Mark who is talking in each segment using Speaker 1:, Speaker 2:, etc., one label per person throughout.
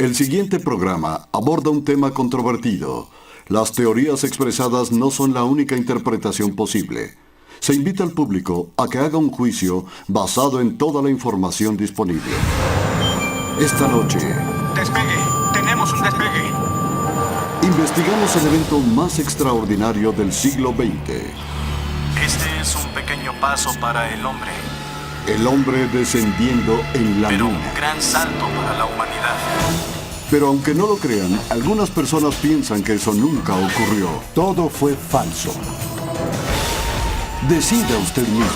Speaker 1: El siguiente programa aborda un tema controvertido. Las teorías expresadas no son la única interpretación posible. Se invita al público a que haga un juicio basado en toda la información disponible. Esta noche,
Speaker 2: ¡Despegue! ¡Tenemos un despegue!
Speaker 1: investigamos el evento más extraordinario del siglo XX.
Speaker 3: Este es un pequeño paso para el hombre,
Speaker 1: El hombre descendiendo en la
Speaker 3: pero un
Speaker 1: luna.
Speaker 3: gran salto para la humanidad.
Speaker 1: Pero aunque no lo crean, algunas personas piensan que eso nunca ocurrió.
Speaker 4: Todo fue falso.
Speaker 1: Decida usted mismo.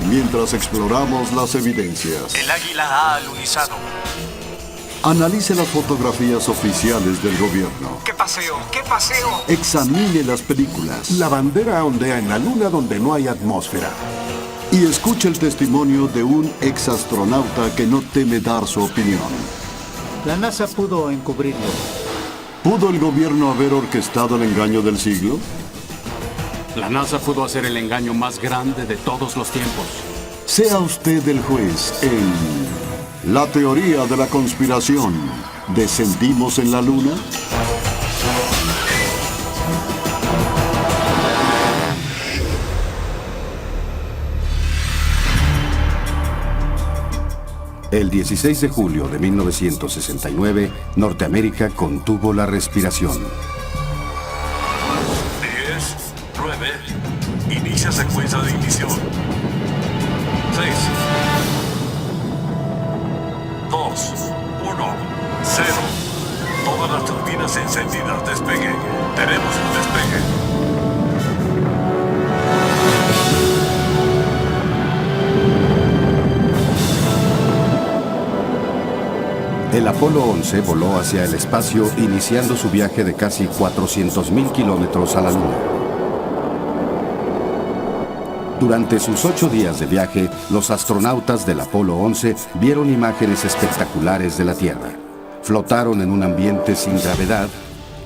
Speaker 1: Mientras exploramos las evidencias,
Speaker 3: El águila ha alunizado.
Speaker 1: analice las fotografías oficiales del gobierno.
Speaker 2: ¡Qué paseo! ¡Qué paseo!
Speaker 1: Examine las películas
Speaker 4: La bandera ondea en la luna donde no hay atmósfera.
Speaker 1: y escuche el testimonio de un exastronauta que no teme dar su opinión.
Speaker 5: La NASA pudo encubrirlo.
Speaker 1: ¿Pudo el gobierno haber orquestado el engaño del siglo?
Speaker 6: La NASA pudo hacer el engaño más grande de todos los tiempos.
Speaker 1: Sea usted el juez en La teoría de la conspiración. ¿Descendimos en la luna?
Speaker 7: El 16 de julio de 1969, Norteamérica contuvo la respiración.
Speaker 8: 10, 9, inicia secuencia de ignición. 6, 2, 1, 0. Todas las turbinas encendidas. Despegue. Tenemos un despegue.
Speaker 7: El Apolo 11 voló hacia el espacio, iniciando su viaje de casi 400.000 kilómetros a la Luna. Durante sus 8 días de viaje, los astronautas del Apolo 11 vieron imágenes espectaculares de la Tierra. Flotaron en un ambiente sin gravedad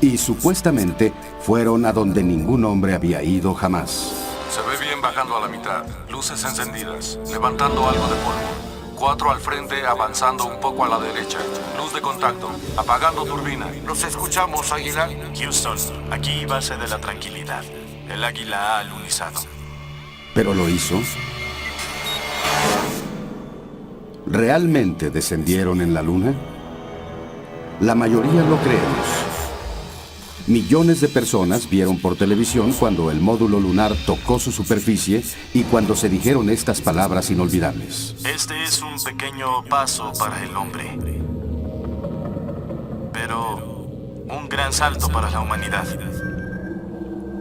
Speaker 7: y supuestamente fueron a donde ningún hombre había ido jamás.
Speaker 8: Se ve bien bajando a la mitad. Luces encendidas. Levantando algo de polvo. 4 al frente, avanzando un poco a la derecha. Luz de contacto. Apagando turbina. Los escuchamos, Águila.
Speaker 3: Houston, aquí base de la tranquilidad. El águila ha alunizado.
Speaker 7: ¿Pero lo hizo? ¿Realmente descendieron en la Luna? La mayoría lo creemos. Millones de personas vieron por televisión cuando el módulo lunar tocó su superficie y cuando se dijeron estas palabras inolvidables.
Speaker 3: Este es un pequeño paso para el hombre, pero un gran salto para la humanidad.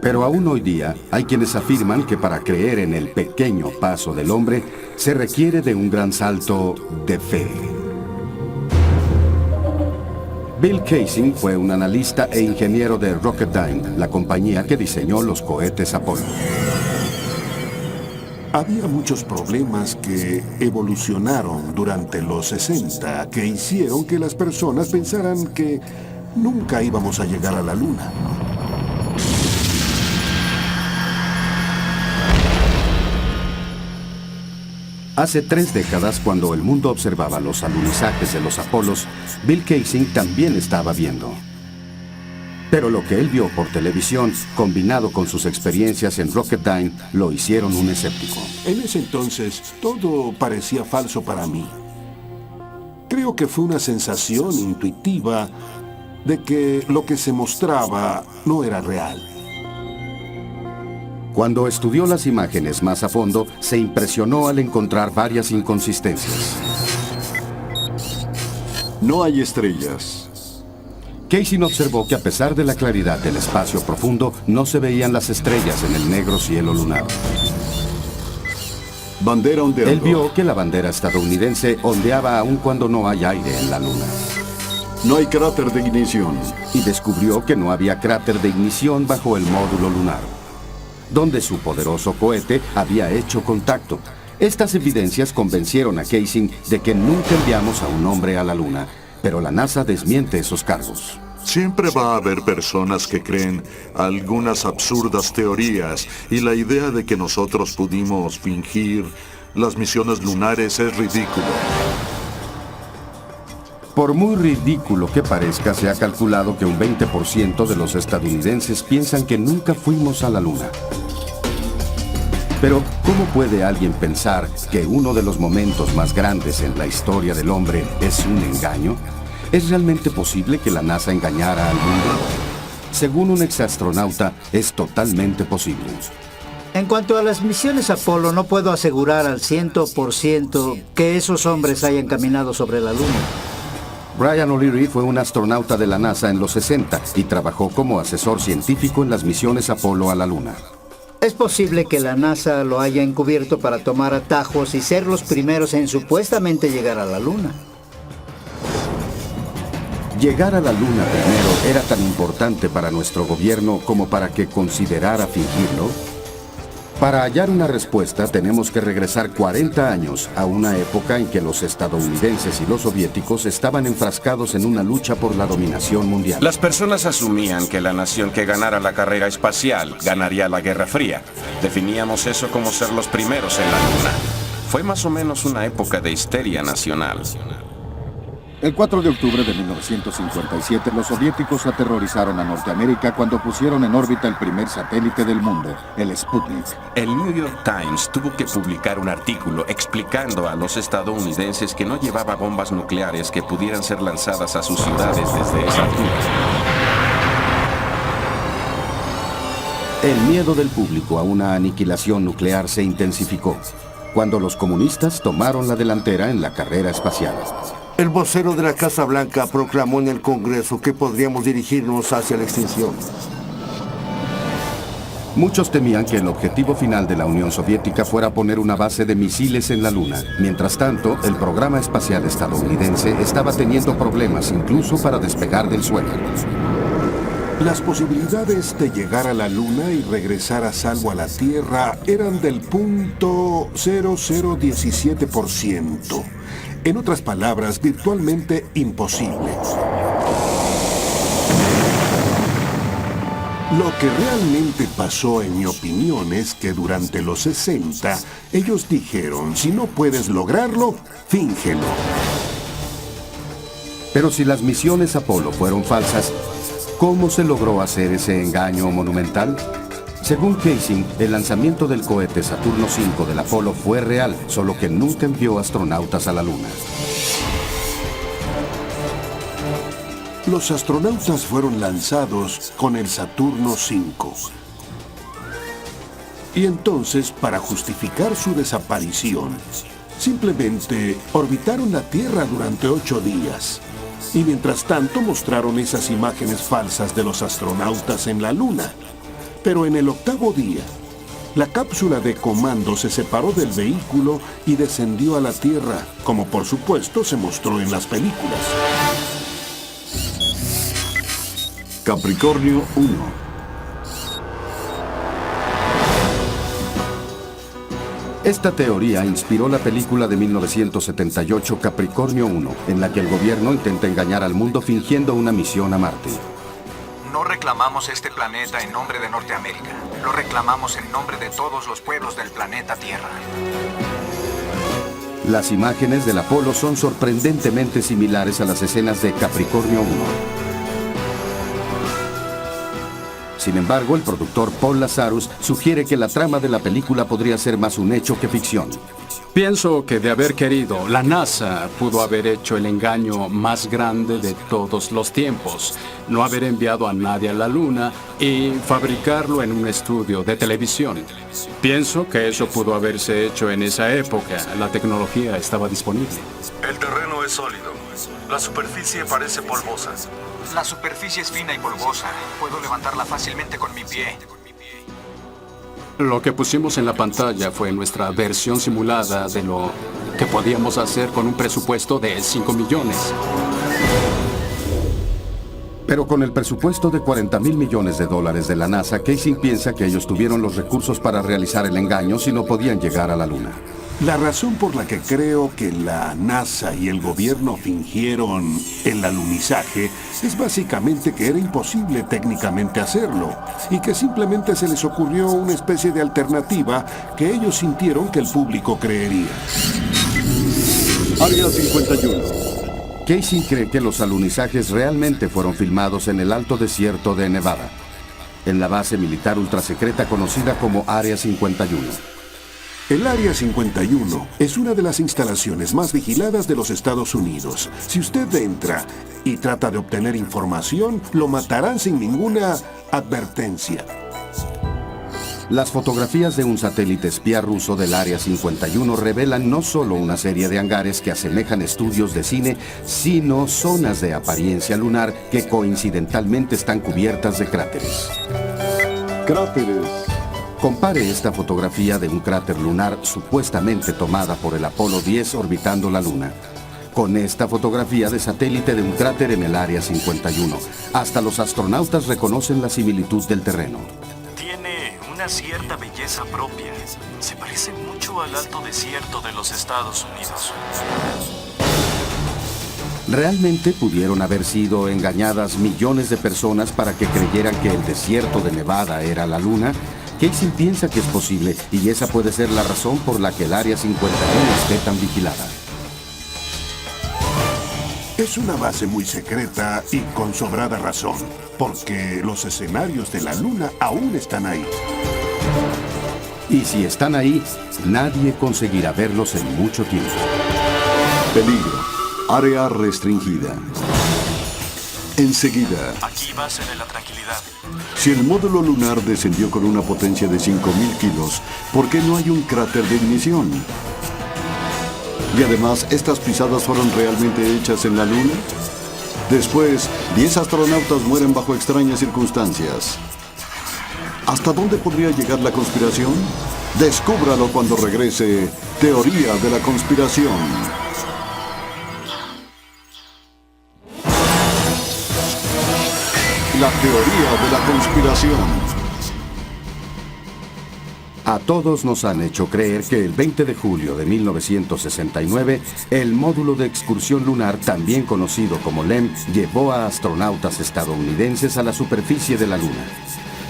Speaker 7: Pero aún hoy día hay quienes afirman que para creer en el pequeño paso del hombre se requiere de un gran salto de fe. Bill Kaysing fue un analista e ingeniero de Rocketdyne, la compañía que diseñó los cohetes Apolo.
Speaker 4: Había muchos problemas que evolucionaron durante los 60 que hicieron que las personas pensaran que nunca íbamos a llegar a la Luna.
Speaker 7: Hace 3 décadas, cuando el mundo observaba los alunizajes de los Apolos, Bill Kaysing también estaba viendo. Pero lo que él vio por televisión, combinado con sus experiencias en Rocketdyne, lo hicieron un escéptico.
Speaker 4: En ese entonces, todo parecía falso para mí. Creo que fue una sensación intuitiva de que lo que se mostraba no era real.
Speaker 7: Cuando estudió las imágenes más a fondo, se impresionó al encontrar varias inconsistencias.
Speaker 1: No hay estrellas.
Speaker 7: Kaysing observó que a pesar de la claridad del espacio profundo, no se veían las estrellas en el negro cielo lunar.
Speaker 1: Bandera ondeando.
Speaker 7: Él vio que la bandera estadounidense ondeaba aun cuando no hay aire en la Luna.
Speaker 1: No hay cráter de ignición.
Speaker 7: Y descubrió que no había cráter de ignición bajo el módulo lunar, donde su poderoso cohete había hecho contacto. Estas evidencias convencieron a Kaysing de que nunca enviamos a un hombre a la Luna, pero la NASA desmiente esos cargos.
Speaker 9: Siempre va a haber personas que creen algunas absurdas teorías y la idea de que nosotros pudimos fingir las misiones lunares es ridículo.
Speaker 7: Por muy ridículo que parezca, se ha calculado que un 20% de los estadounidenses piensan que nunca fuimos a la Luna. Pero, ¿cómo puede alguien pensar que uno de los momentos más grandes en la historia del hombre es un engaño? ¿Es realmente posible que la NASA engañara al mundo? Según un exastronauta, es totalmente posible.
Speaker 5: En cuanto a las misiones Apolo, no puedo asegurar al 100% que esos hombres hayan caminado sobre la Luna.
Speaker 7: Brian O'Leary fue un astronauta de la NASA en los 60 y trabajó como asesor científico en las misiones Apolo a la Luna.
Speaker 5: Es posible que la NASA lo haya encubierto para tomar atajos y ser los primeros en supuestamente llegar a la Luna.
Speaker 7: Llegar a la Luna primero era tan importante para nuestro gobierno como para que considerara fingirlo. Para hallar una respuesta tenemos que regresar 40 años a una época en que los estadounidenses y los soviéticos estaban enfrascados en una lucha por la dominación mundial.
Speaker 10: Las personas asumían que la nación que ganara la carrera espacial ganaría la Guerra Fría. Definíamos eso como ser los primeros en la Luna. Fue más o menos una época de histeria nacional.
Speaker 11: El 4 de octubre de 1957, los soviéticos aterrorizaron a Norteamérica cuando pusieron en órbita el primer satélite del mundo, el Sputnik.
Speaker 10: El New York Times tuvo que publicar un artículo explicando a los estadounidenses que no llevaba bombas nucleares que pudieran ser lanzadas a sus ciudades desde esa altura.
Speaker 7: El miedo del público a una aniquilación nuclear se intensificó cuando los comunistas tomaron la delantera en la carrera espacial.
Speaker 12: El vocero de la Casa Blanca proclamó en el Congreso que podríamos dirigirnos hacia la extinción.
Speaker 7: Muchos temían que el objetivo final de la Unión Soviética fuera poner una base de misiles en la Luna. Mientras tanto, el programa espacial estadounidense estaba teniendo problemas incluso para despegar del suelo.
Speaker 4: Las posibilidades de llegar a la Luna y regresar a salvo a la Tierra eran del 0.0017%. En otras palabras, virtualmente imposible. Lo que realmente pasó, en mi opinión, es que durante los 60, ellos dijeron, si no puedes lograrlo, fíngelo.
Speaker 7: Pero si las misiones Apolo fueron falsas, ¿cómo se logró hacer ese engaño monumental? Según Casey, el lanzamiento del cohete Saturno V del Apolo fue real, solo que nunca envió astronautas a la Luna.
Speaker 4: Los astronautas fueron lanzados con el Saturno V. Y entonces, para justificar su desaparición, simplemente orbitaron la Tierra durante 8 días. Y mientras tanto mostraron esas imágenes falsas de los astronautas en la Luna. Pero en el 8º día, la cápsula de comando se separó del vehículo y descendió a la Tierra, como por supuesto se mostró en las películas.
Speaker 1: Capricornio 1.
Speaker 7: Esta teoría inspiró la película de 1978 Capricornio 1, en la que el gobierno intenta engañar al mundo fingiendo una misión a Marte.
Speaker 2: No reclamamos este planeta en nombre de Norteamérica. Lo reclamamos en nombre de todos los pueblos del planeta Tierra.
Speaker 7: Las imágenes del Apolo son sorprendentemente similares a las escenas de Capricornio 1. Sin embargo, el productor Paul Lazarus sugiere que la trama de la película podría ser más un hecho que ficción.
Speaker 6: Pienso que de haber querido, la NASA pudo haber hecho el engaño más grande de todos los tiempos. No haber enviado a nadie a la Luna y fabricarlo en un estudio de televisión. Pienso que eso pudo haberse hecho en esa época. La tecnología estaba disponible.
Speaker 8: El terreno es sólido. La superficie parece polvosa.
Speaker 2: La superficie es fina y polvosa. Puedo levantarla fácilmente con mi pie.
Speaker 6: Lo que pusimos en la pantalla fue nuestra versión simulada de lo que podíamos hacer con un presupuesto de 5 millones.
Speaker 7: Pero con el presupuesto de $40,000 millones de la NASA, Casey piensa que ellos tuvieron los recursos para realizar el engaño si no podían llegar a la Luna.
Speaker 4: La razón por la que creo que la NASA y el gobierno fingieron el alunizaje es básicamente que era imposible técnicamente hacerlo y que simplemente se les ocurrió una especie de alternativa que ellos sintieron que el público creería.
Speaker 11: Área 51.
Speaker 7: Casey cree que los alunizajes realmente fueron filmados en el alto desierto de Nevada, en la base militar ultrasecreta conocida como Área 51.
Speaker 4: El Área 51 es una de las instalaciones más vigiladas de los Estados Unidos. Si usted entra y trata de obtener información, lo matarán sin ninguna advertencia.
Speaker 7: Las fotografías de un satélite espía ruso del Área 51 revelan no solo una serie de hangares que asemejan estudios de cine, sino zonas de apariencia lunar que coincidentalmente están cubiertas de cráteres.
Speaker 1: Cráteres.
Speaker 7: Compare esta fotografía de un cráter lunar supuestamente tomada por el Apolo 10 orbitando la Luna con esta fotografía de satélite de un cráter en el Área 51. Hasta los astronautas reconocen la similitud del terreno.
Speaker 3: Tiene una cierta belleza propia. Se parece mucho al alto desierto de los Estados Unidos.
Speaker 7: Realmente pudieron haber sido engañadas millones de personas para que creyeran que el desierto de Nevada era la Luna. Casey piensa que es posible y esa puede ser la razón por la que el Área 51 esté tan vigilada.
Speaker 4: Es una base muy secreta y con sobrada razón, porque los escenarios de la Luna aún están ahí.
Speaker 7: Y si están ahí, nadie conseguirá verlos en mucho tiempo.
Speaker 1: Peligro. Área restringida. Enseguida.
Speaker 3: Aquí base de la tranquilidad.
Speaker 1: Si el módulo lunar descendió con una potencia de 5.000 kilos, ¿por qué no hay un cráter de ignición? Y además, ¿estas pisadas fueron realmente hechas en la Luna? Después, 10 astronautas mueren bajo extrañas circunstancias. ¿Hasta dónde podría llegar la conspiración? Descúbralo cuando regrese Teoría de la Conspiración. La teoría de la conspiración.
Speaker 7: A todos nos han hecho creer que el 20 de julio de 1969, el módulo de excursión lunar, también conocido como LEM, llevó a astronautas estadounidenses a la superficie de la Luna.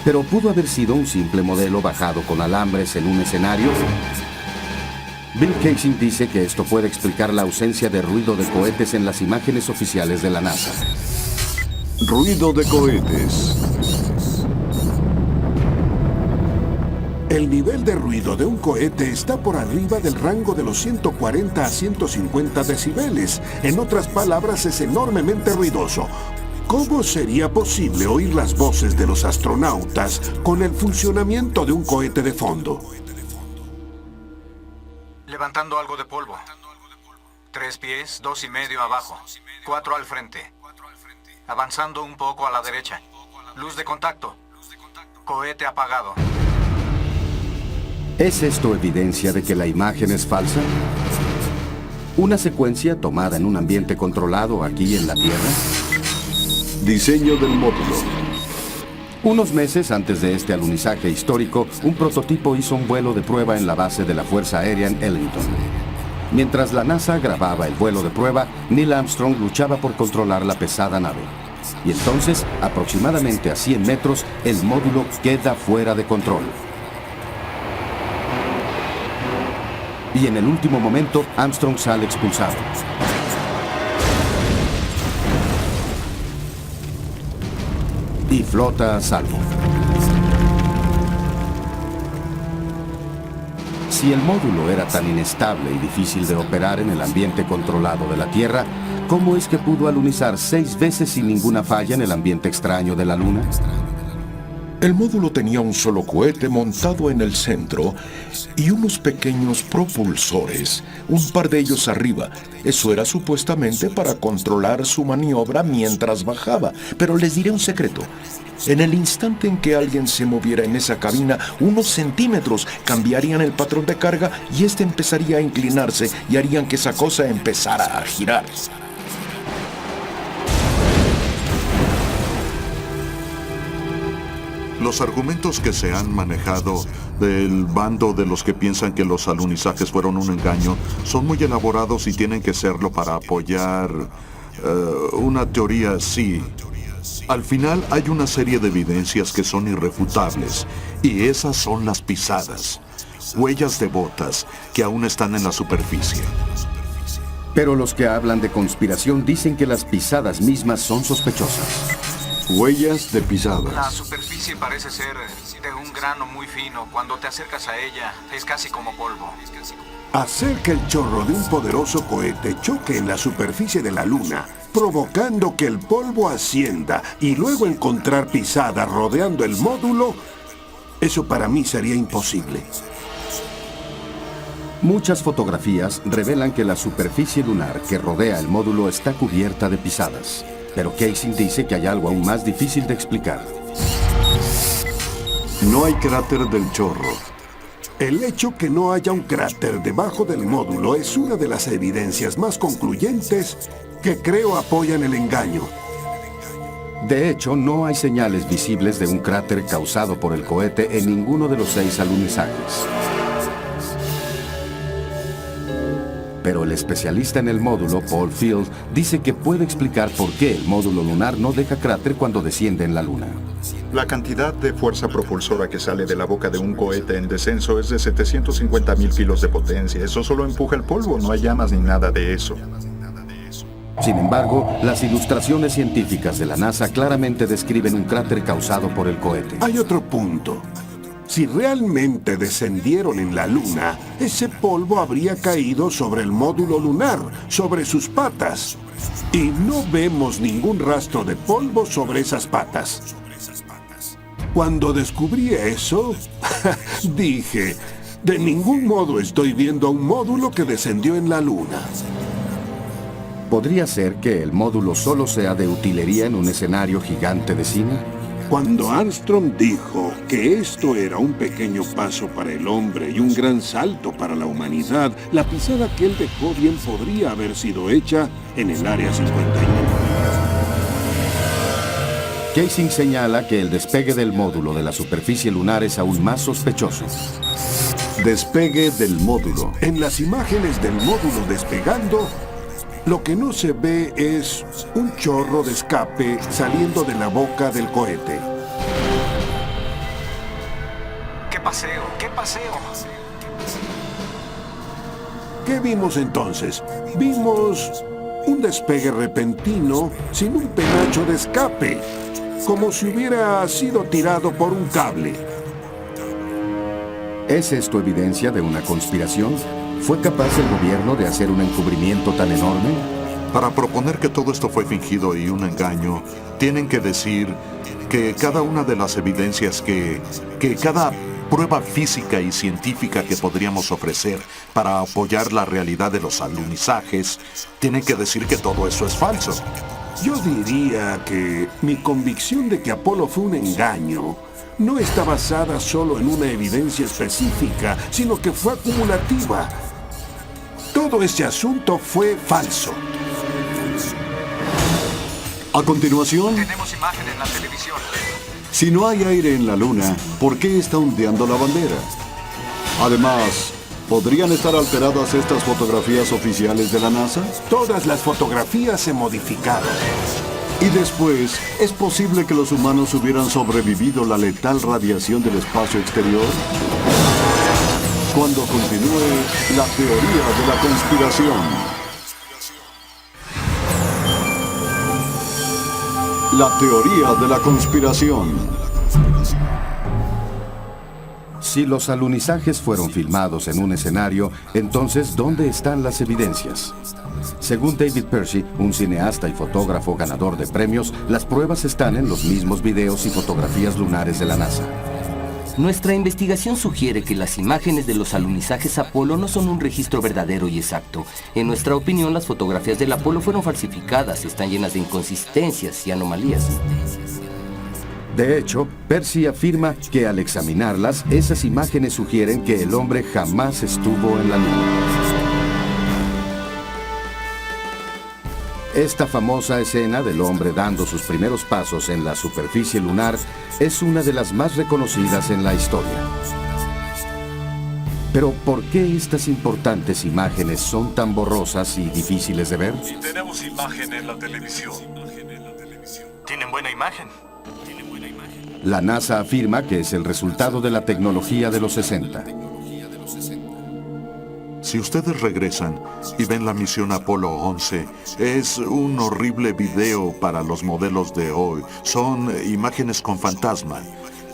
Speaker 7: Pero ¿pudo haber sido un simple modelo bajado con alambres en un escenario? Bill Casey dice que esto puede explicar la ausencia de ruido de cohetes en las imágenes oficiales de la NASA.
Speaker 1: Ruido de cohetes.
Speaker 4: El nivel de ruido de un cohete está por arriba del rango de los 140 a 150 decibeles. En otras palabras, es enormemente ruidoso. ¿Cómo sería posible oír las voces de los astronautas con el funcionamiento de un cohete de fondo?
Speaker 2: Levantando algo de polvo. 3 pies, 2,5 abajo. 4 al frente. Avanzando un poco a la derecha. Luz de contacto. Cohete apagado.
Speaker 7: ¿Es esto evidencia de que la imagen es falsa? ¿Una secuencia tomada en un ambiente controlado aquí en la Tierra?
Speaker 1: Diseño del módulo.
Speaker 7: Unos meses antes de este alunizaje histórico, un prototipo hizo un vuelo de prueba en la base de la Fuerza Aérea en Ellington. Mientras la NASA grababa el vuelo de prueba, Neil Armstrong luchaba por controlar la pesada nave. Y entonces, aproximadamente a 100 metros, el módulo queda fuera de control. Y en el último momento, Armstrong sale expulsado. Y flota a salvo. Si el módulo era tan inestable y difícil de operar en el ambiente controlado de la Tierra, ¿cómo es que pudo alunizar 6 veces sin ninguna falla en el ambiente extraño de la Luna?
Speaker 4: El módulo tenía un solo cohete montado en el centro y unos pequeños propulsores, un par de ellos arriba. Eso era supuestamente para controlar su maniobra mientras bajaba. Pero les diré un secreto. En el instante en que alguien se moviera en esa cabina, unos centímetros cambiarían el patrón de carga y este empezaría a inclinarse y harían que esa cosa empezara a girar.
Speaker 9: Los argumentos que se han manejado del bando de los que piensan que los alunizajes fueron un engaño son muy elaborados y tienen que serlo para apoyar una teoría así. Al final hay una serie de evidencias que son irrefutables y esas son las pisadas, huellas de botas que aún están en la superficie.
Speaker 7: Pero los que hablan de conspiración dicen que las pisadas mismas son sospechosas.
Speaker 1: Huellas de
Speaker 2: La
Speaker 1: pisadas.
Speaker 2: superficie parece ser de un grano muy fino. Cuando te acercas a ella, es casi como polvo.
Speaker 4: Hacer que el chorro de un poderoso cohete choque en la superficie de la Luna, provocando que el polvo ascienda y luego encontrar pisadas rodeando el módulo, eso para mí sería imposible.
Speaker 7: Muchas fotografías revelan que la superficie lunar que rodea el módulo está cubierta de pisadas. Pero Kaysing dice que hay algo aún más difícil de explicar.
Speaker 1: No hay cráter del chorro.
Speaker 4: El hecho que no haya un cráter debajo del módulo es una de las evidencias más concluyentes que creo apoyan el engaño.
Speaker 7: De hecho, no hay señales visibles de un cráter causado por el cohete en ninguno de los 6 alunizajes. Pero el especialista en el módulo, Paul Field, dice que puede explicar por qué el módulo lunar no deja cráter cuando desciende en la Luna.
Speaker 13: La cantidad de fuerza propulsora que sale de la boca de un cohete en descenso es de 750.000 kilos de potencia. Eso solo empuja el polvo, no hay llamas ni nada de eso.
Speaker 7: Sin embargo, las ilustraciones científicas de la NASA claramente describen un cráter causado por el cohete.
Speaker 4: Hay otro punto. Si realmente descendieron en la Luna, ese polvo habría caído sobre el módulo lunar, sobre sus patas. Y no vemos ningún rastro de polvo sobre esas patas. Cuando descubrí eso, dije, de ningún modo estoy viendo un módulo que descendió en la Luna.
Speaker 7: ¿Podría ser que el módulo solo sea de utilería en un escenario gigante de cine?
Speaker 4: Cuando Armstrong dijo que esto era un pequeño paso para el hombre y un gran salto para la humanidad, la pisada que él dejó bien podría haber sido hecha en el Área 51.
Speaker 7: Kaysing señala que el despegue del módulo de la superficie lunar es aún más sospechoso.
Speaker 1: Despegue del módulo.
Speaker 4: En las imágenes del módulo despegando, lo que no se ve es un chorro de escape saliendo de la boca del cohete.
Speaker 2: ¡Qué paseo! ¡Qué paseo!
Speaker 4: ¿Qué vimos entonces? Vimos un despegue repentino sin un penacho de escape, como si hubiera sido tirado por un cable.
Speaker 7: ¿Es esto evidencia de una conspiración? ¿Fue capaz el gobierno de hacer un encubrimiento tan enorme?
Speaker 9: Para proponer que todo esto fue fingido y un engaño, tienen que decir que cada una de las evidencias que cada prueba física y científica que podríamos ofrecer para apoyar la realidad de los alunizajes, tienen que decir que todo eso es falso.
Speaker 4: Yo diría que mi convicción de que Apolo fue un engaño no está basada solo en una evidencia específica, sino que fue acumulativa. Todo ese asunto fue falso.
Speaker 1: A continuación,
Speaker 2: Tenemos imagen en la televisión.
Speaker 1: si no hay aire en la Luna, ¿por qué está ondeando la bandera? Además, ¿podrían estar alteradas estas fotografías oficiales de la NASA?
Speaker 4: Todas las fotografías se modificaron.
Speaker 1: Y después, ¿es posible que los humanos hubieran sobrevivido la letal radiación del espacio exterior? Cuando continúe la teoría de la conspiración. La teoría de la conspiración.
Speaker 7: Si los alunizajes fueron filmados en un escenario, entonces, ¿dónde están las evidencias? Según David Percy, un cineasta y fotógrafo ganador de premios, las pruebas están en los mismos videos y fotografías lunares de la NASA.
Speaker 14: Nuestra investigación sugiere que las imágenes de los alunizajes Apolo no son un registro verdadero y exacto. En nuestra opinión, las fotografías del Apolo fueron falsificadas, están llenas de inconsistencias y anomalías.
Speaker 7: De hecho, Percy afirma que al examinarlas, esas imágenes sugieren que el hombre jamás estuvo en la Luna. Esta famosa escena del hombre dando sus primeros pasos en la superficie lunar es una de las más reconocidas en la historia. Pero, ¿por qué estas importantes imágenes son tan borrosas y difíciles de ver?
Speaker 3: Y tenemos imagen en la televisión. Tienen buena imagen.
Speaker 7: La NASA afirma que es el resultado de la tecnología de los 60.
Speaker 9: Si ustedes regresan y ven la misión Apolo 11, es un horrible video para los modelos de hoy. Son imágenes con fantasma.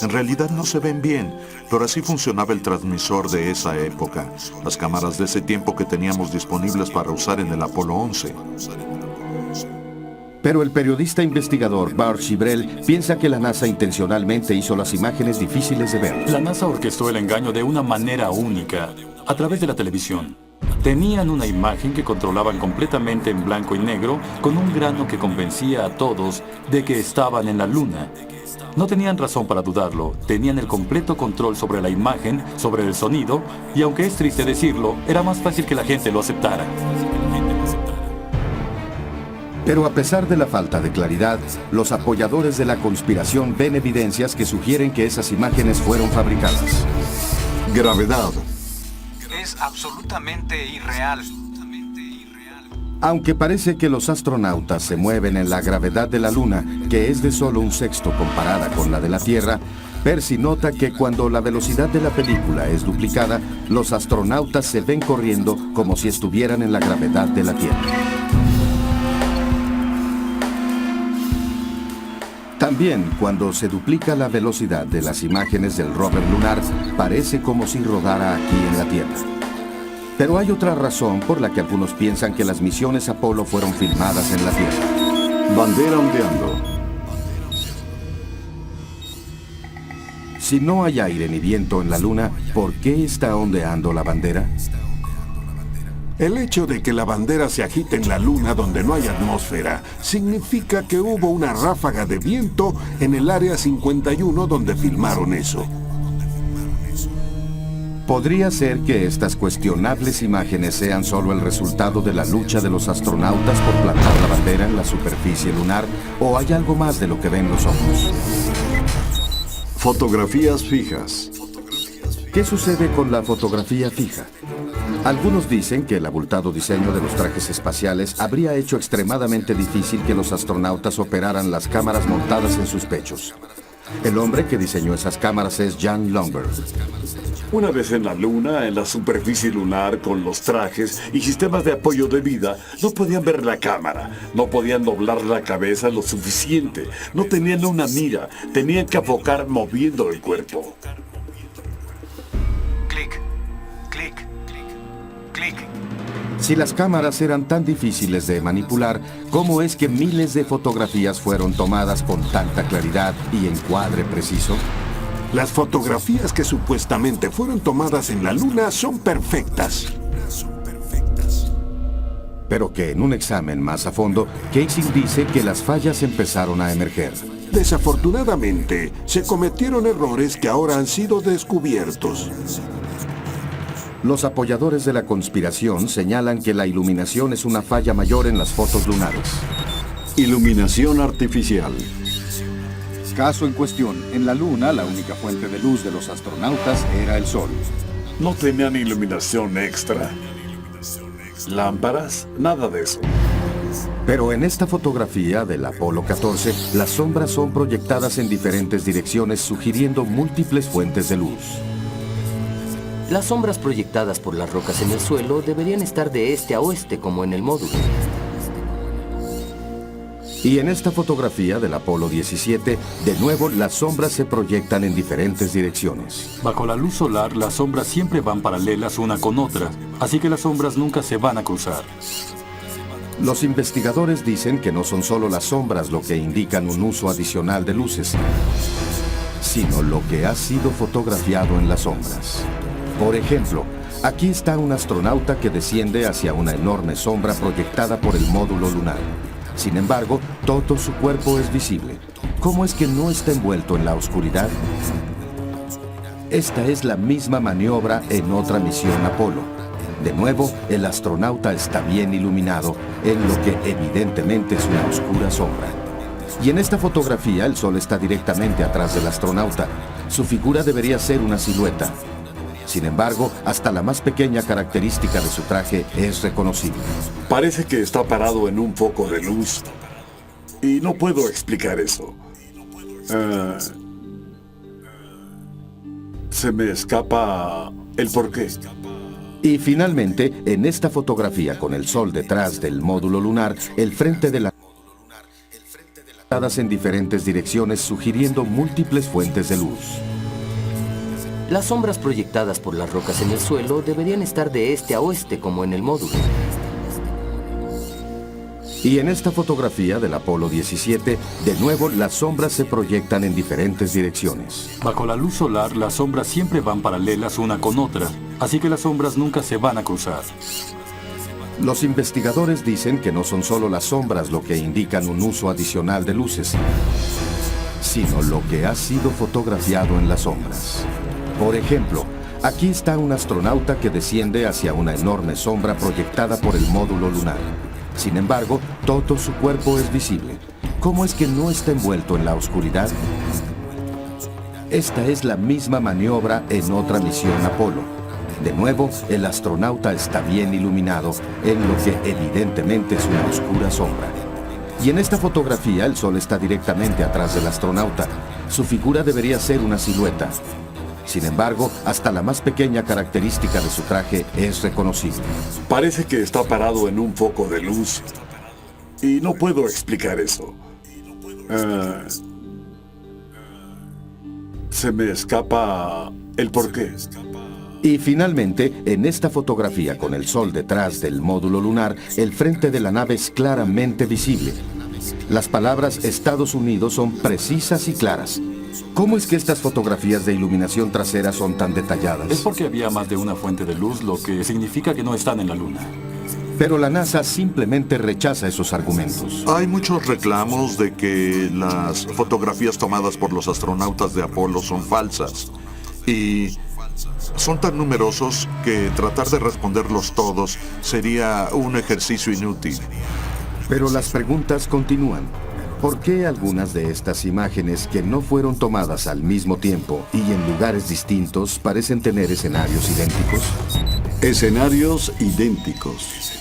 Speaker 9: En realidad no se ven bien, pero así funcionaba el transmisor de esa época. Las cámaras de ese tiempo que teníamos disponibles para usar en el Apolo 11.
Speaker 7: Pero el periodista investigador Bart Chibrel piensa que la NASA intencionalmente hizo las imágenes difíciles de ver.
Speaker 15: La NASA orquestó el engaño de una manera única, a través de la televisión. Tenían una imagen que controlaban completamente en blanco y negro, con un grano que convencía a todos de que estaban en la Luna. No tenían razón para dudarlo, tenían el completo control sobre la imagen, sobre el sonido, y aunque es triste decirlo, era más fácil que la gente lo aceptara.
Speaker 7: Pero a pesar de la falta de claridad, los apoyadores de la conspiración ven evidencias que sugieren que esas imágenes fueron fabricadas.
Speaker 1: Gravedad.
Speaker 2: Es absolutamente irreal.
Speaker 7: Aunque parece que los astronautas se mueven en la gravedad de la Luna, que es de solo un sexto comparada con la de la Tierra, Percy nota que cuando la velocidad de la película es duplicada, los astronautas se ven corriendo como si estuvieran en la gravedad de la Tierra. También, cuando se duplica la velocidad de las imágenes del rover lunar, parece como si rodara aquí en la Tierra. Pero hay otra razón por la que algunos piensan que las misiones Apolo fueron filmadas en la Tierra.
Speaker 1: Bandera ondeando.
Speaker 7: Si no hay aire ni viento en la Luna, ¿por qué está ondeando la bandera?
Speaker 4: El hecho de que la bandera se agite en la Luna donde no hay atmósfera significa que hubo una ráfaga de viento en el Área 51 donde filmaron eso.
Speaker 7: ¿Podría ser que estas cuestionables imágenes sean solo el resultado de la lucha de los astronautas por plantar la bandera en la superficie lunar? ¿O hay algo más de lo que ven los ojos?
Speaker 1: Fotografías fijas.
Speaker 7: ¿Qué sucede con la fotografía fija? Algunos dicen que el abultado diseño de los trajes espaciales habría hecho extremadamente difícil que los astronautas operaran las cámaras montadas en sus pechos. El hombre que diseñó esas cámaras es Jan Lomberg.
Speaker 16: Una vez en la Luna, en la superficie lunar, con los trajes y sistemas de apoyo de vida, no podían ver la cámara, no podían doblar la cabeza lo suficiente, no tenían una mira, tenían que enfocar moviendo el cuerpo.
Speaker 2: Clic, clic, clic.
Speaker 7: Si las cámaras eran tan difíciles de manipular, ¿cómo es que miles de fotografías fueron tomadas con tanta claridad y encuadre preciso?
Speaker 4: Las fotografías que supuestamente fueron tomadas en la Luna son perfectas.
Speaker 7: Pero que en un examen más a fondo, Kaysing dice que las fallas empezaron a emerger.
Speaker 4: Desafortunadamente, se cometieron errores que ahora han sido descubiertos.
Speaker 7: Los apoyadores de la conspiración señalan que la iluminación es una falla mayor en las fotos lunares.
Speaker 1: Iluminación artificial.
Speaker 11: Caso en cuestión, en la Luna la única fuente de luz de los astronautas era el Sol.
Speaker 16: No tenían iluminación extra. Lámparas, nada de eso.
Speaker 7: Pero en esta fotografía del Apolo 14, las sombras son proyectadas en diferentes direcciones, sugiriendo múltiples fuentes de luz.
Speaker 14: Las sombras proyectadas por las rocas en el suelo deberían estar de este a oeste, como en el módulo.
Speaker 7: Y en esta fotografía del Apolo 17, de nuevo las sombras se proyectan en diferentes direcciones.
Speaker 15: Bajo la luz solar, las sombras siempre van paralelas una con otra, así que las sombras nunca se van a cruzar.
Speaker 7: Los investigadores dicen que no son solo las sombras lo que indican un uso adicional de luces, sino lo que ha sido fotografiado en las sombras. Por ejemplo, aquí está un astronauta que desciende hacia una enorme sombra proyectada por el módulo lunar. Sin embargo, todo su cuerpo es visible. ¿Cómo es que no está envuelto en la oscuridad? Esta es la misma maniobra en otra misión Apolo. De nuevo, el astronauta está bien iluminado en lo que evidentemente es una oscura sombra. Y en esta fotografía, el sol está directamente atrás del astronauta. Su figura debería ser una silueta. Sin embargo, hasta la más pequeña característica de su traje es reconocible.
Speaker 16: Parece que está parado en un foco de luz. Y no puedo explicar eso. Se me escapa el porqué.
Speaker 7: Y finalmente, en esta fotografía con el Sol detrás del módulo lunar, el frente de la en diferentes direcciones, sugiriendo múltiples fuentes de luz.
Speaker 14: Las sombras proyectadas por las rocas en el suelo deberían estar de este a oeste, como en el módulo.
Speaker 7: Y en esta fotografía del Apolo 17, de nuevo las sombras se proyectan en diferentes direcciones.
Speaker 15: Bajo la luz solar, las sombras siempre van paralelas una con otra, así que las sombras nunca se van a cruzar.
Speaker 7: Los investigadores dicen que no son solo las sombras lo que indican un uso adicional de luces, sino lo que ha sido fotografiado en las sombras. Por ejemplo, aquí está un astronauta que desciende hacia una enorme sombra proyectada por el módulo lunar. Sin embargo, todo su cuerpo es visible. ¿Cómo es que no está envuelto en la oscuridad? Esta es la misma maniobra en otra misión Apolo. De nuevo, el astronauta está bien iluminado en lo que evidentemente es una oscura sombra. Y en esta fotografía el Sol está directamente atrás del astronauta. Su figura debería ser una silueta. Sin embargo, hasta la más pequeña característica de su traje es reconocible.
Speaker 16: Parece que está parado en un foco de luz. Y no puedo explicar eso. Se me escapa el porqué.
Speaker 7: Y finalmente, en esta fotografía con el Sol detrás del módulo lunar, el frente de la nave es claramente visible. Las palabras Estados Unidos son precisas y claras. ¿Cómo es que estas fotografías de iluminación trasera son tan detalladas?
Speaker 15: Es porque había más de una fuente de luz, lo que significa que no están en la Luna.
Speaker 7: Pero la NASA simplemente rechaza esos argumentos.
Speaker 9: Hay muchos reclamos de que las fotografías tomadas por los astronautas de Apolo son falsas. Y son tan numerosos que tratar de responderlos todos sería un ejercicio inútil.
Speaker 7: Pero las preguntas continúan. ¿Por qué algunas de estas imágenes que no fueron tomadas al mismo tiempo y en lugares distintos parecen tener escenarios idénticos?
Speaker 1: Escenarios idénticos.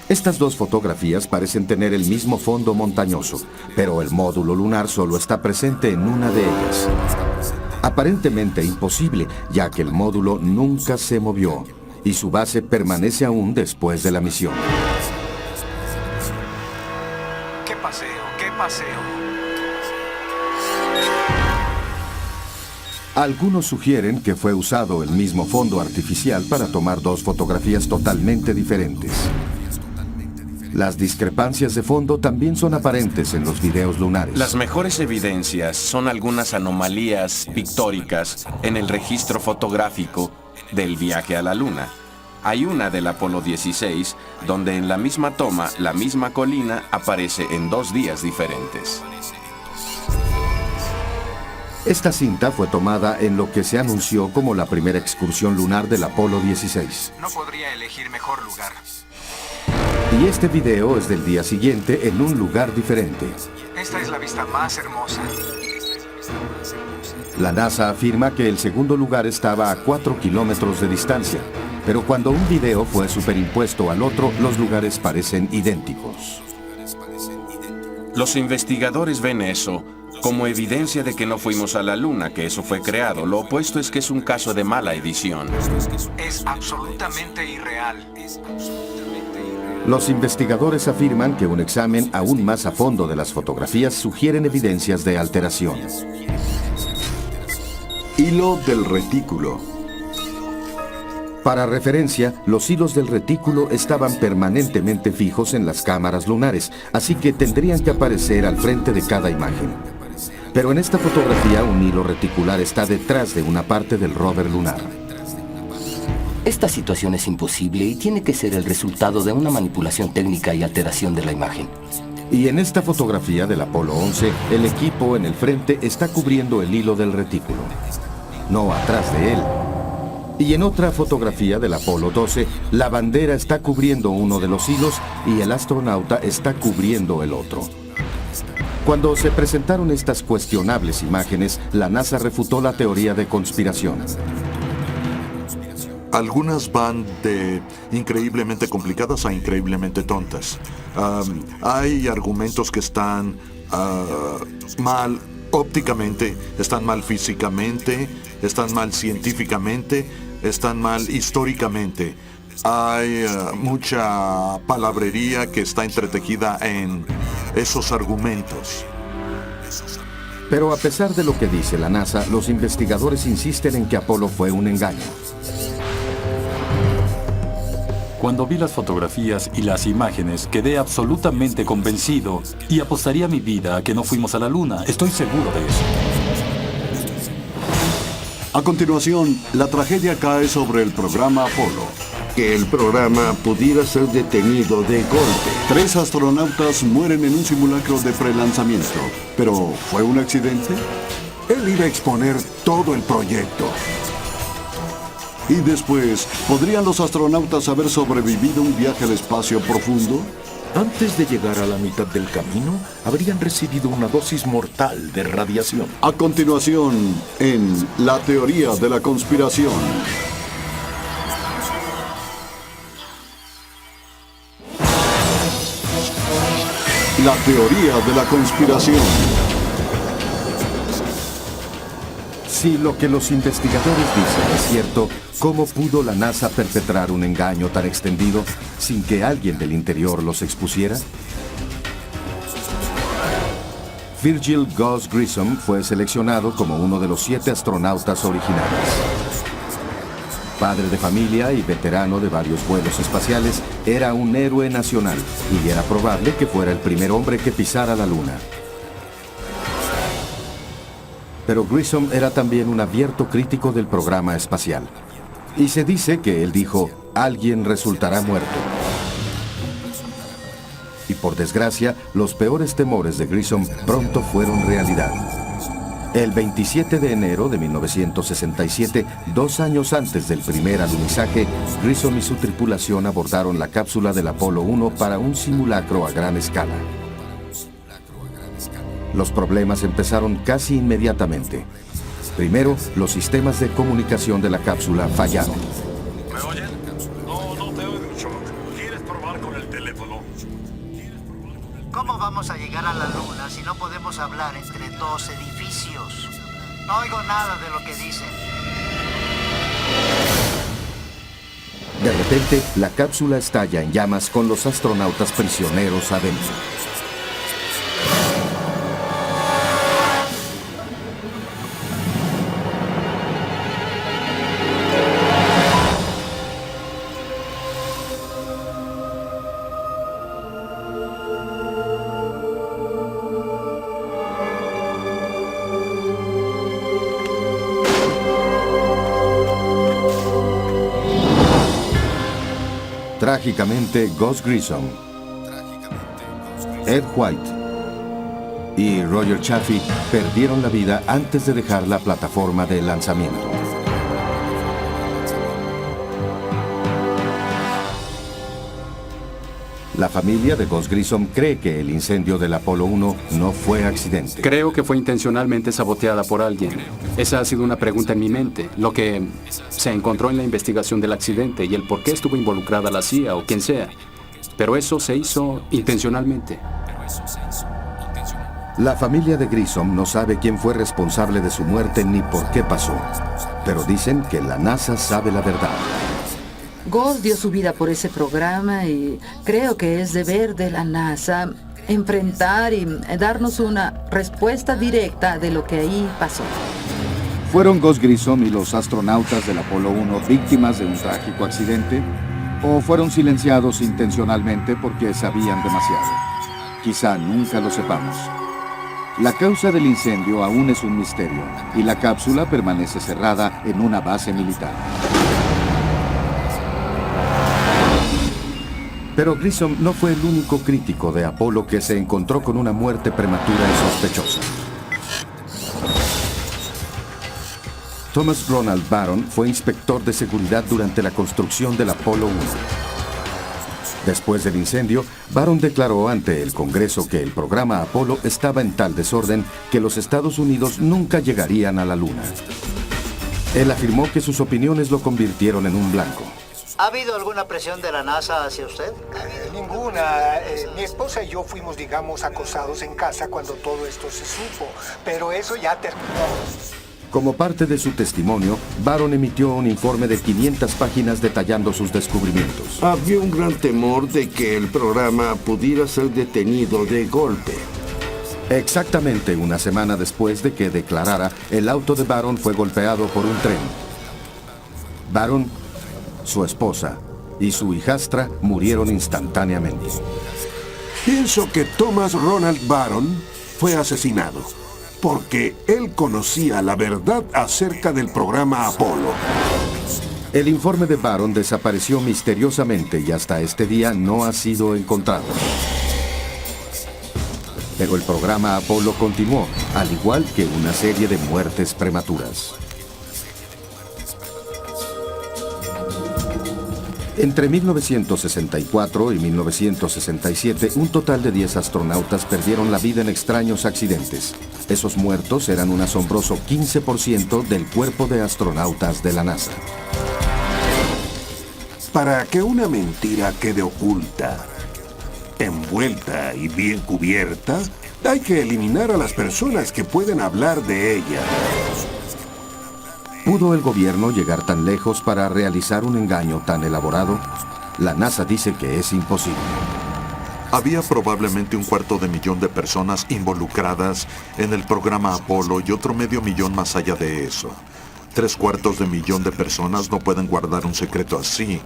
Speaker 7: Estas dos fotografías parecen tener el mismo fondo montañoso, pero el módulo lunar solo está presente en una de ellas. Aparentemente imposible, ya que el módulo nunca se movió y su base permanece aún después de la misión.
Speaker 2: ¡Qué paseo! ¡Qué paseo!
Speaker 7: Algunos sugieren que fue usado el mismo fondo artificial para tomar dos fotografías totalmente diferentes. Las discrepancias de fondo también son aparentes en los videos lunares.
Speaker 10: Las mejores evidencias son algunas anomalías pictóricas en el registro fotográfico del viaje a la Luna. Hay una del Apolo 16, donde en la misma toma, la misma colina aparece en 2 días diferentes.
Speaker 7: Esta cinta fue tomada en lo que se anunció como la primera excursión lunar del Apolo 16.
Speaker 2: No podría elegir mejor lugar.
Speaker 7: Y este video es del día siguiente en un lugar diferente.
Speaker 2: Esta es la vista más hermosa.
Speaker 7: La NASA afirma que el segundo lugar estaba a 4 kilómetros de distancia, pero cuando un video fue superimpuesto al otro, los lugares parecen idénticos.
Speaker 10: Los investigadores ven eso como evidencia de que no fuimos a la Luna, que eso fue creado. Lo opuesto es que es un caso de mala edición.
Speaker 2: Es absolutamente irreal.
Speaker 7: Los investigadores afirman que un examen aún más a fondo de las fotografías sugieren evidencias de alteración.
Speaker 1: Hilo del retículo.
Speaker 7: Para referencia, los hilos del retículo estaban permanentemente fijos en las cámaras lunares, así que tendrían que aparecer al frente de cada imagen. Pero en esta fotografía, un hilo reticular está detrás de una parte del rover lunar.
Speaker 14: Esta situación es imposible y tiene que ser el resultado de una manipulación técnica y alteración de la imagen.
Speaker 7: Y en esta fotografía del Apolo 11, el equipo en el frente está cubriendo el hilo del retículo, no atrás de él. Y en otra fotografía del Apolo 12, la bandera está cubriendo uno de los hilos y el astronauta está cubriendo el otro. Cuando se presentaron estas cuestionables imágenes, la NASA refutó la teoría de conspiración.
Speaker 9: Algunas van de increíblemente complicadas a increíblemente tontas. Hay argumentos que están mal ópticamente, están mal físicamente, están mal científicamente. están mal históricamente. Hay mucha palabrería que está entretejida en esos argumentos.
Speaker 7: Pero a pesar de lo que dice la NASA, los investigadores insisten en que Apolo fue un engaño.
Speaker 15: Cuando vi las fotografías y las imágenes, quedé absolutamente convencido y apostaría mi vida a que no fuimos a la Luna. Estoy seguro de eso.
Speaker 1: A continuación, la tragedia cae sobre el programa Apolo.
Speaker 12: Que el programa pudiera ser detenido de golpe.
Speaker 1: 3 astronautas mueren en un simulacro de prelanzamiento. ¿Pero fue un accidente?
Speaker 4: Él iba a exponer todo el proyecto.
Speaker 1: Y después, ¿podrían los astronautas haber sobrevivido un viaje al espacio profundo?
Speaker 4: Antes de llegar a la mitad del camino, habrían recibido una dosis mortal de radiación.
Speaker 1: A continuación, en La teoría de la conspiración. La teoría de la conspiración.
Speaker 7: Si lo que los investigadores dicen es cierto, ¿cómo pudo la NASA perpetrar un engaño tan extendido sin que alguien del interior los expusiera? Virgil Gus Grissom fue seleccionado como uno de los 7 astronautas originales. Padre de familia y veterano de varios vuelos espaciales, era un héroe nacional y era probable que fuera el primer hombre que pisara la Luna. Pero Grissom era también un abierto crítico del programa espacial. Y se dice que él dijo, alguien resultará muerto. Y por desgracia, los peores temores de Grissom pronto fueron realidad. El 27 de enero de 1967, 2 años antes del primer alunizaje, Grissom y su tripulación abordaron la cápsula del Apolo 1 para un simulacro a gran escala. Los problemas empezaron casi inmediatamente. Primero, los sistemas de comunicación de la cápsula fallaron.
Speaker 16: ¿Me oyen? No te oigo. ¿Quieres probar con el teléfono?
Speaker 5: ¿Cómo vamos a llegar a la Luna si no podemos hablar entre 2 edificios? No oigo nada de lo que dicen.
Speaker 7: De repente, la cápsula estalla en llamas con los astronautas prisioneros adentro. Trágicamente, Gus Grissom, Ed White y Roger Chaffee perdieron la vida antes de dejar la plataforma de lanzamiento. La familia de Gus Grissom cree que el incendio del Apolo 1 no fue accidente.
Speaker 6: Creo que fue intencionalmente saboteada por alguien. Esa ha sido una pregunta en mi mente. Lo que se encontró en la investigación del accidente y el por qué estuvo involucrada la CIA o quien sea. Pero eso se hizo intencionalmente.
Speaker 7: La familia de Grissom no sabe quién fue responsable de su muerte ni por qué pasó. Pero dicen que la NASA sabe la verdad.
Speaker 17: Gus dio su vida por ese programa y creo que es deber de la NASA enfrentar y darnos una respuesta directa de lo que ahí pasó.
Speaker 11: ¿Fueron Gus Grissom y los astronautas del Apolo 1 víctimas de un trágico accidente? ¿O fueron silenciados intencionalmente porque sabían demasiado? Quizá nunca lo sepamos. La causa del incendio aún es un misterio y la cápsula permanece cerrada en una base militar.
Speaker 7: Pero Grissom no fue el único crítico de Apolo que se encontró con una muerte prematura y sospechosa. Thomas Ronald Barron fue inspector de seguridad durante la construcción del Apolo 1. Después del incendio, Barron declaró ante el Congreso que el programa Apolo estaba en tal desorden que los Estados Unidos nunca llegarían a la Luna. Él afirmó que sus opiniones lo convirtieron en un blanco.
Speaker 5: ¿Ha habido alguna presión de la NASA hacia usted?
Speaker 18: Ninguna. Mi esposa y yo fuimos, digamos, acosados en casa cuando todo esto se supo. Pero eso ya terminó.
Speaker 7: Como parte de su testimonio, Baron emitió un informe de 500 páginas detallando sus descubrimientos.
Speaker 12: Había un gran temor de que el programa pudiera ser detenido de golpe.
Speaker 7: Exactamente una semana después de que declarara, el auto de Baron fue golpeado por un tren. Baron, su esposa y su hijastra murieron instantáneamente.
Speaker 4: Pienso que Thomas Ronald Baron fue asesinado porque él conocía la verdad acerca del programa Apolo.
Speaker 7: El informe de Baron desapareció misteriosamente y hasta este día no ha sido encontrado. Pero el programa Apolo continuó, al igual que una serie de muertes prematuras. Entre 1964 y 1967, un total de 10 astronautas perdieron la vida en extraños accidentes. Esos muertos eran un asombroso 15% del cuerpo de astronautas de la NASA.
Speaker 4: Para que una mentira quede oculta, envuelta y bien cubierta, hay que eliminar a las personas que pueden hablar de ella.
Speaker 7: ¿Pudo el gobierno llegar tan lejos para realizar un engaño tan elaborado? La NASA dice que es imposible.
Speaker 9: Había probablemente 250.000 de personas involucradas en el programa Apolo y otro 500.000 más allá de eso. 750.000 de personas no pueden guardar un secreto así.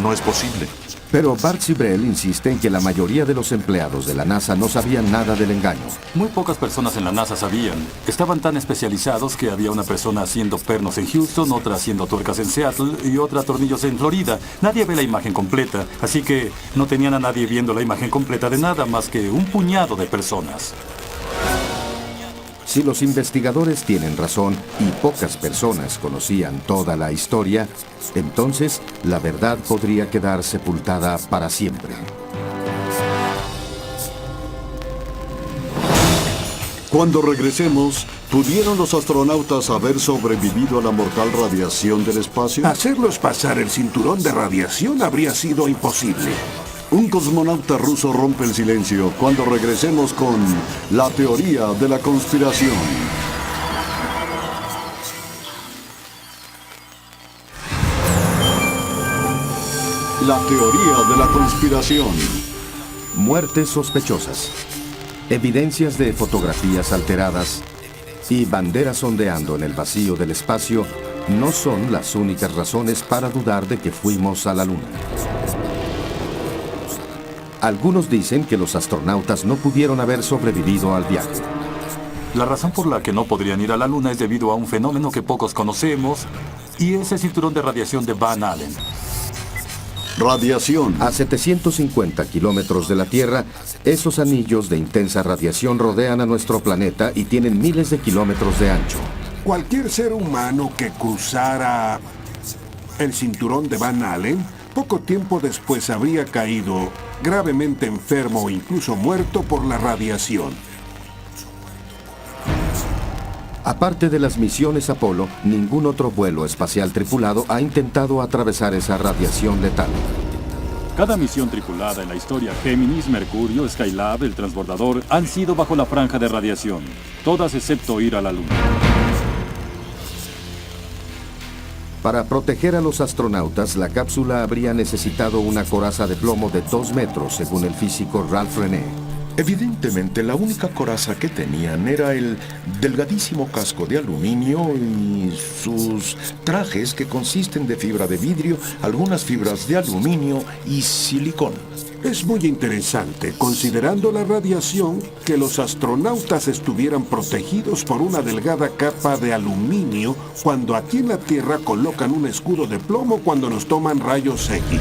Speaker 9: No es posible.
Speaker 7: Pero Bart Sibrel insiste en que la mayoría de los empleados de la NASA no sabían nada del engaño.
Speaker 15: Muy pocas personas en la NASA sabían. Estaban tan especializados que había una persona haciendo pernos en Houston, otra haciendo tuercas en Seattle y otra tornillos en Florida. Nadie ve la imagen completa, así que no tenían a nadie viendo la imagen completa de nada más que un puñado de personas.
Speaker 7: Si los investigadores tienen razón y pocas personas conocían toda la historia, entonces la verdad podría quedar sepultada para siempre.
Speaker 1: Cuando regresemos, ¿pudieron los astronautas haber sobrevivido a la mortal radiación del espacio?
Speaker 4: Hacerlos pasar el cinturón de radiación habría sido imposible.
Speaker 1: Un cosmonauta ruso rompe el silencio cuando regresemos con la teoría de la conspiración. La teoría de la conspiración.
Speaker 7: Muertes sospechosas, evidencias de fotografías alteradas y banderas ondeando en el vacío del espacio no son las únicas razones para dudar de que fuimos a la Luna. Algunos dicen que los astronautas no pudieron haber sobrevivido al viaje.
Speaker 15: La razón por la que no podrían ir a la Luna es debido a un fenómeno que pocos conocemos, y es el cinturón de radiación de Van Allen.
Speaker 1: Radiación.
Speaker 7: A 750 kilómetros de la Tierra, esos anillos de intensa radiación rodean a nuestro planeta y tienen miles de kilómetros de ancho.
Speaker 4: Cualquier ser humano que cruzara el cinturón de Van Allen, poco tiempo después habría caído gravemente enfermo o incluso muerto por la radiación.
Speaker 7: Aparte de las misiones Apolo, ningún otro vuelo espacial tripulado ha intentado atravesar esa radiación letal.
Speaker 15: Cada misión tripulada en la historia, Géminis, Mercurio, Skylab, el transbordador, han sido bajo la franja de radiación. Todas excepto ir a la Luna.
Speaker 7: Para proteger a los astronautas, la cápsula habría necesitado una coraza de plomo de 2 metros, según el físico Ralph René.
Speaker 19: Evidentemente, la única coraza que tenían era el delgadísimo casco de aluminio y sus trajes que consisten de fibra de vidrio, algunas fibras de aluminio y silicón.
Speaker 4: Es muy interesante, considerando la radiación, que los astronautas estuvieran protegidos por una delgada capa de aluminio cuando aquí en la Tierra colocan un escudo de plomo cuando nos toman rayos X.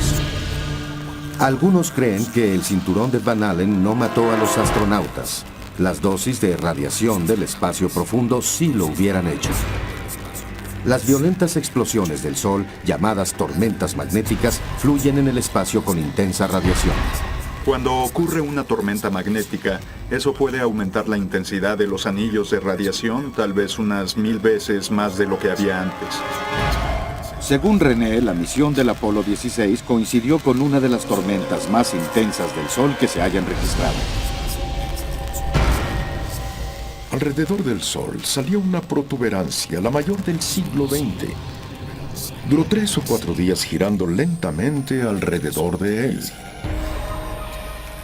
Speaker 7: Algunos creen que el cinturón de Van Allen no mató a los astronautas. Las dosis de radiación del espacio profundo sí lo hubieran hecho. Las violentas explosiones del Sol, llamadas tormentas magnéticas, fluyen en el espacio con intensa radiación.
Speaker 13: Cuando ocurre una tormenta magnética, eso puede aumentar la intensidad de los anillos de radiación, tal vez unas 1000 veces más de lo que había antes.
Speaker 11: Según René, la misión del Apolo 16 coincidió con una de las tormentas más intensas del Sol que se hayan registrado.
Speaker 19: Alrededor del Sol salió una protuberancia, la mayor del siglo XX. Duró 3 o 4 días girando lentamente alrededor de él.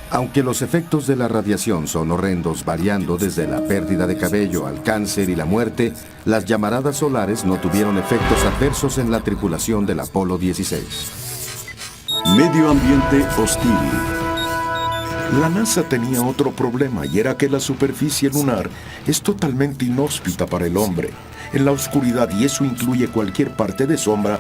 Speaker 7: Aunque los efectos de la radiación son horrendos, variando desde la pérdida de cabello al cáncer y la muerte, las llamaradas solares no tuvieron efectos adversos en la tripulación del Apolo 16.
Speaker 1: Medio ambiente hostil.
Speaker 19: La NASA tenía otro problema, y era que la superficie lunar es totalmente inhóspita para el hombre. En la oscuridad, y eso incluye cualquier parte de sombra,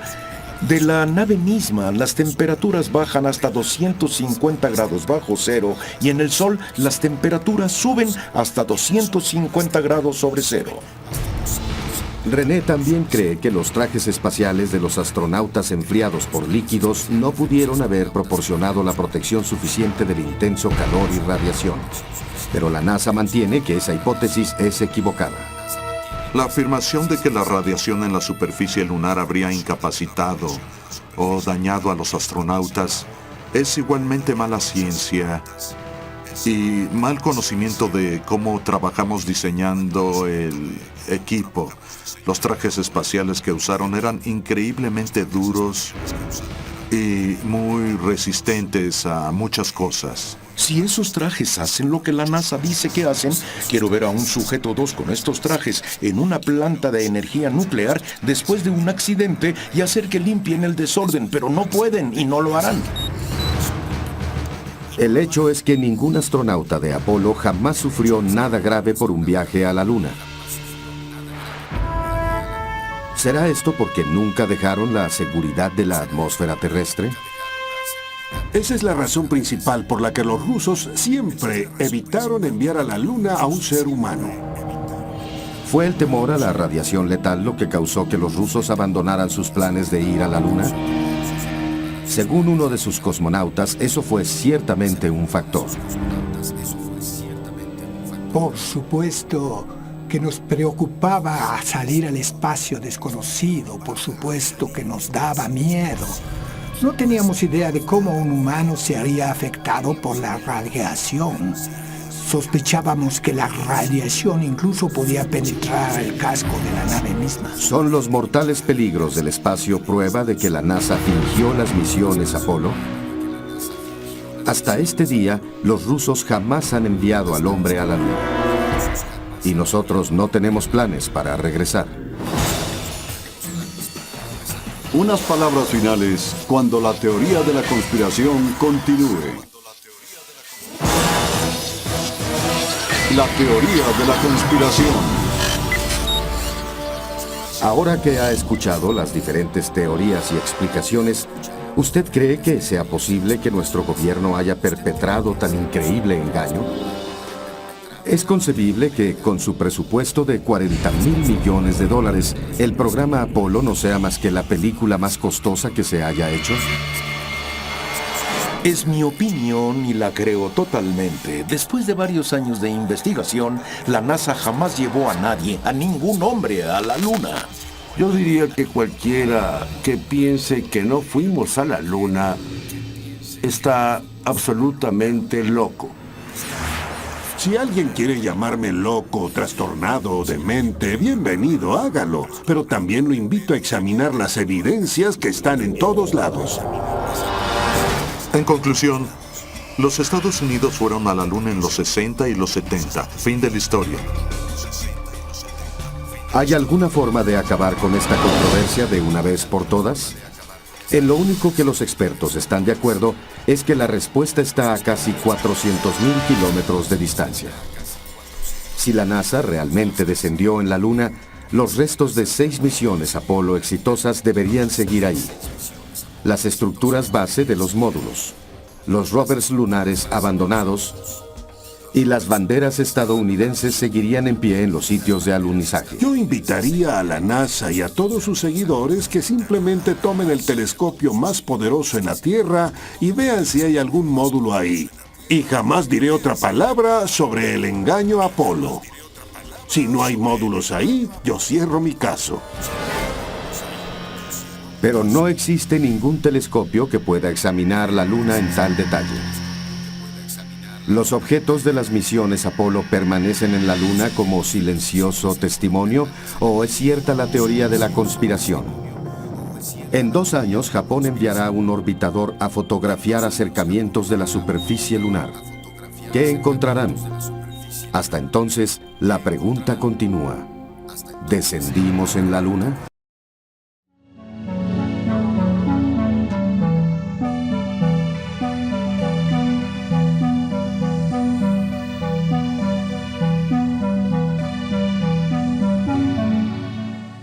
Speaker 19: de la nave misma, las temperaturas bajan hasta 250 grados bajo cero, y en el Sol las temperaturas suben hasta 250 grados sobre cero.
Speaker 7: René también cree que los trajes espaciales de los astronautas enfriados por líquidos no pudieron haber proporcionado la protección suficiente del intenso calor y radiación. Pero la NASA mantiene que esa hipótesis es equivocada.
Speaker 9: La afirmación de que la radiación en la superficie lunar habría incapacitado o dañado a los astronautas es igualmente mala ciencia y mal conocimiento de cómo trabajamos diseñando el equipo. Los trajes espaciales que usaron eran increíblemente duros y muy resistentes a muchas cosas.
Speaker 19: Si esos trajes hacen lo que la NASA dice que hacen, quiero ver a un sujeto 2 con estos trajes en una planta de energía nuclear después de un accidente y hacer que limpien el desorden, pero no pueden y no lo harán.
Speaker 7: El hecho es que ningún astronauta de Apolo jamás sufrió nada grave por un viaje a la Luna. ¿Será esto porque nunca dejaron la seguridad de la atmósfera terrestre?
Speaker 4: Esa es la razón principal por la que los rusos siempre evitaron enviar a la Luna a un ser humano.
Speaker 7: ¿Fue el temor a la radiación letal lo que causó que los rusos abandonaran sus planes de ir a la Luna? Según uno de sus cosmonautas, eso fue ciertamente un factor.
Speaker 20: Por supuesto que nos preocupaba salir al espacio desconocido, por supuesto que nos daba miedo. No teníamos idea de cómo un humano se haría afectado por la radiación. Sospechábamos que la radiación incluso podía penetrar el casco de la nave misma.
Speaker 7: ¿Son los mortales peligros del espacio prueba de que la NASA fingió las misiones Apolo? Hasta este día, los rusos jamás han enviado al hombre a la Luna. Y nosotros no tenemos planes para regresar.
Speaker 1: Unas palabras finales cuando la teoría de la conspiración continúe. La teoría de la conspiración.
Speaker 7: Ahora que ha escuchado las diferentes teorías y explicaciones, ¿usted cree que sea posible que nuestro gobierno haya perpetrado tan increíble engaño? ¿Es concebible que, con su presupuesto de $40,000 millones, el programa Apolo no sea más que la película más costosa que se haya hecho?
Speaker 19: Es mi opinión y la creo totalmente. Después de varios años de investigación, la NASA jamás llevó a nadie, a ningún hombre, a la Luna.
Speaker 12: Yo diría que cualquiera que piense que no fuimos a la Luna está absolutamente loco.
Speaker 4: Si alguien quiere llamarme loco, trastornado o demente, bienvenido, hágalo. Pero también lo invito a examinar las evidencias que están en todos lados.
Speaker 9: En conclusión, los Estados Unidos fueron a la Luna en los 60 y los 70. Fin de la historia.
Speaker 7: ¿Hay alguna forma de acabar con esta controversia de una vez por todas? En lo único que los expertos están de acuerdo es que la respuesta está a casi 400,000 kilómetros de distancia. Si la NASA realmente descendió en la Luna, los restos de 6 misiones Apolo exitosas deberían seguir ahí. Las estructuras base de los módulos, los rovers lunares abandonados y las banderas estadounidenses seguirían en pie en los sitios de alunizaje.
Speaker 4: Yo invitaría a la NASA y a todos sus seguidores que simplemente tomen el telescopio más poderoso en la Tierra y vean si hay algún módulo ahí. Y jamás diré otra palabra sobre el engaño Apolo. Si no hay módulos ahí, yo cierro mi caso.
Speaker 7: Pero no existe ningún telescopio que pueda examinar la Luna en tal detalle. ¿Los objetos de las misiones Apolo permanecen en la Luna como silencioso testimonio o es cierta la teoría de la conspiración? En 2 años, Japón enviará un orbitador a fotografiar acercamientos de la superficie lunar. ¿Qué encontrarán? Hasta entonces, la pregunta continúa. ¿Descendimos en la Luna?